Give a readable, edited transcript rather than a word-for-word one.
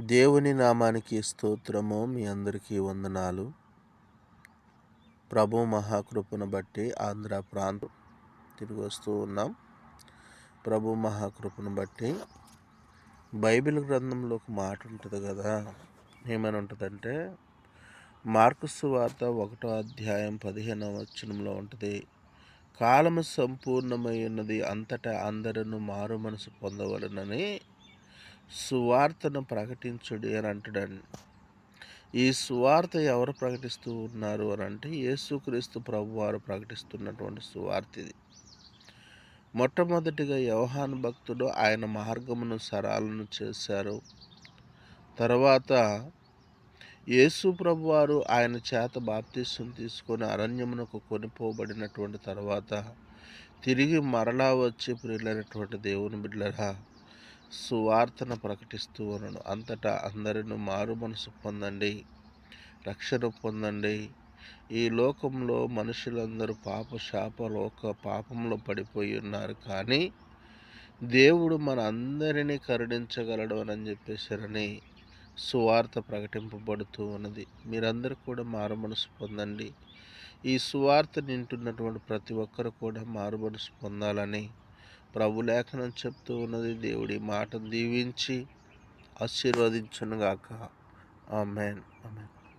దేవుని నామానికి స్తోత్రము. మీ అందరికీ వందనాలు. ప్రభు మహాకృపను బట్టి ఆంధ్ర ప్రాంతం తిరిగి వస్తూ ఉన్నాం. ప్రభు మహాకృపను బట్టి బైబిల్ గ్రంథంలో ఒక మాట ఉంటుంది కదా, ఏమని ఉంటుందంటే మార్కు సువార్త 1వ అధ్యాయం 15వ వచనంలో ఉంటుంది, కాలము సంపూర్ణమై ఉన్నది, అంతటా అందరూ మారు మనసు పొందవలనని సువార్తను ప్రకటించుడి అని అంటాడండి. ఈ సువార్త ఎవరు ప్రకటిస్తూ ఉన్నారు అని అంటే యేసుక్రీస్తు ప్రభు వారు ప్రకటిస్తున్నటువంటి సువార్త ఇది. మొట్టమొదటిగా యోహాను భక్తుడు ఆయన మార్గమును సరళను చేశారు. తర్వాత యేసు ప్రభు వారు ఆయన చేత బాప్తిసం తీసుకొని అరణ్యమునకు కొనిపోబడినటువంటి తర్వాత తిరిగి మరలా వచ్చి ప్రియులైనటువంటి దేవుని బిడ్డలారా సువార్తను ప్రకటిస్తూ ఉన్నాడు. అంతటా అందరిని మారు మనసు పొందండి, రక్షణ పొందండి. ఈ లోకంలో మనుషులందరూ పాపంలో పడిపోయి ఉన్నారు, కానీ దేవుడు మన అందరినీ కరుణించగలడు అని చెప్పేసారని సువార్త ప్రకటింపబడుతూ ఉన్నది. మీరందరూ కూడా మారు మనసు పొందండి. ఈ సువార్త వింటున్నటువంటి ప్రతి ఒక్కరు కూడా మారు మనసు పొందాలని ప్రభు లేఖనం చెప్తూ ఉన్నది. దేవుడి మాటను దీవించి ఆశీర్వదించునుగాక. ఆమేన్.